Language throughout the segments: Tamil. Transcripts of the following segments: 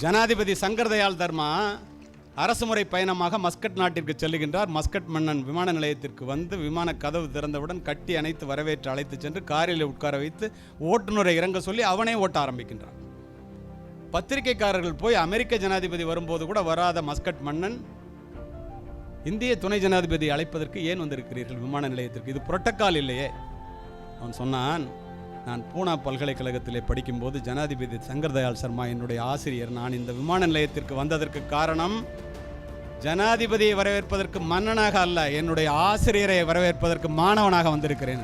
ஜனாதிபதி சங்கர் தயாள் தர்மா அரசுமுறை பயணமாக மஸ்கட் நாட்டிற்கு செல்லுகின்றார். மஸ்கட் மன்னன் விமான நிலையத்திற்கு வந்து விமான கதவு திறந்தவுடன் கட்டி அணைத்து வரவேற்று அழைத்து சென்று காரில் உட்கார வைத்து ஓட்டுநரை இறங்க சொல்லி அவனே ஓட்ட ஆரம்பிக்கின்றான். பத்திரிகைக்காரர்கள் போய் அமெரிக்க ஜனாதிபதி வரும்போது கூட வராத மஸ்கட் மன்னன் இந்திய துணை ஜனாதிபதி அழைப்பதற்கு ஏன் வந்திருக்கிறீர்கள் விமான நிலையத்திற்கு? இது புரோட்டோகால் இல்லையே. அவன் சொன்னான், நான் பூனா பல்கலைக்கழகத்திலே படிக்கும்போது ஜனாதிபதி சங்கர் தயாள் சர்மா என்னுடைய ஆசிரியர். நான் இந்த விமான நிலையத்திற்கு வந்ததற்கு காரணம் ஜனாதிபதியை வரவேற்பதற்கு மன்னனாக அல்ல, என்னுடைய ஆசிரியரை வரவேற்பதற்கு மாணவனாக வந்திருக்கிறேன்.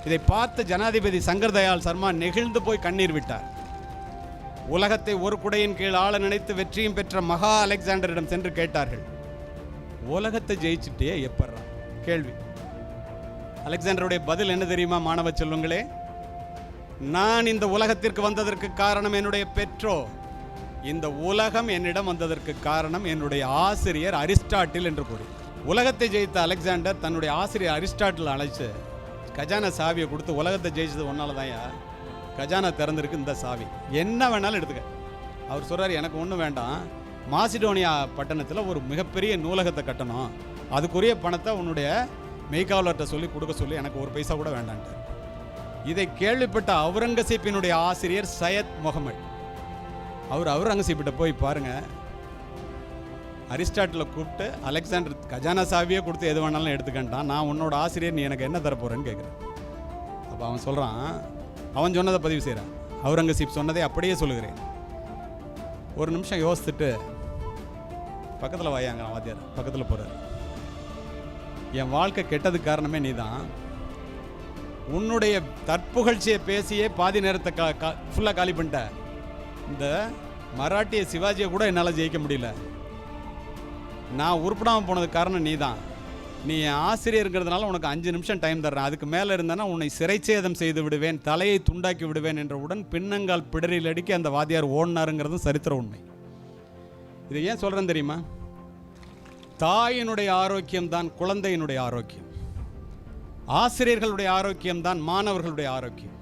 இதை பார்த்து ஜனாதிபதி சங்கர் தயாள் சர்மா நெகிழ்ந்து போய் கண்ணீர் விட்டார். உலகத்தை ஒரு குடையின் கீழ் ஆள நினைத்து வெற்றியும் பெற்ற மகா அலெக்சாண்டரிடம் சென்று கேட்டார்கள், உலகத்தை ஜெயிச்சுட்டே எப்பறா? கேள்வி. அலெக்சாண்டருடைய பதில் என்ன தெரியுமா மாணவ செல்வங்களே? நான் இந்த உலகத்திற்கு வந்ததற்கு காரணம் என்னுடைய பெற்றோர், இந்த உலகம் என்னிடம் வந்ததற்கு காரணம் என்னுடைய ஆசிரியர் அரிஸ்டாட்டில் என்று கூறி. உலகத்தை ஜெயித்த அலெக்சாண்டர் தன்னுடைய ஆசிரியர் அரிஸ்டாட்டில் அழைச்சு கஜானா சாவியை கொடுத்து, உலகத்தை ஜெயிச்சது ஒன்னால தான்யா, கஜானா திறந்திருக்கு, இந்த சாவி என்ன வேணாலும் எடுத்துக்க. அவர் சொல்றாரு, எனக்கு ஒன்றும் வேண்டாம், மாசிடோனியா பட்டணத்தில் ஒரு மிகப்பெரிய நூலகத்தை கட்டணும், அதுக்குரிய பணத்தை உன்னுடைய மெய்காவலர்கிட்ட சொல்லி கொடுக்க சொல்லி, எனக்கு ஒரு பைசா கூட வேண்டான்ட்டு. இதை கேள்விப்பட்ட அவுரங்கசீப்பினுடைய ஆசிரியர் சையத் முகமது, அவர் அவுரங்கசீப்பிட்ட போய் பாருங்க, அரிஸ்டாட்டில் கூப்பிட்டு அலெக்சாண்டர் கஜானா சாவியே கொடுத்து எது வேணாலும் எடுத்துக்கிட்டான், நான் உன்னோட ஆசிரியர், நீ எனக்கு என்ன தரப்போறேன்னு கேட்குறேன். அப்போ அவன் சொல்கிறான், அவன் சொன்னதை பதிவு செய்கிறான், அவுரங்கசீப் சொன்னதை அப்படியே சொல்லுகிறேன். ஒரு நிமிஷம் யோசிச்சுட்டு பக்கத்தில் வாயாங்க வாத்தியார் பக்கத்தில் போகிறார். என் வாழ்க்கை கெட்டதுக்கு காரணமே நீ தான். உன்னுடைய தற்புகழ்ச்சியை பேசியே பாதி நேரத்தை ஃபுல்லாக காலி பண்ணிட்ட. இந்த மராட்டிய சிவாஜியை கூட என்னால் ஜெயிக்க முடியல. நான் உருப்படாமல் போனதுக்கு காரணம் நீ தான். நீ என் ஆசிரியருங்கிறதுனால உனக்கு 5 நிமிஷம் டைம் தர்றேன், அதுக்கு மேலே இருந்தானா உன்னை சிறைச்சேதம் செய்து விடுவேன், தலையை துண்டாக்கி விடுவேன் என்றவுடன் பின்னங்கால் பிடரில் அடிக்க அந்த வாத்தியார் ஓடினாருங்கிறதும் சரித்திர உண்மை. இதை ஏன் சொல்கிறேன் தெரியுமா? தாயினுடைய ஆரோக்கியம்தான் குழந்தையினுடைய ஆரோக்கியம், ஆசிரியர்களுடைய ஆரோக்கியம்தான் மாணவர்களுடைய ஆரோக்கியம்.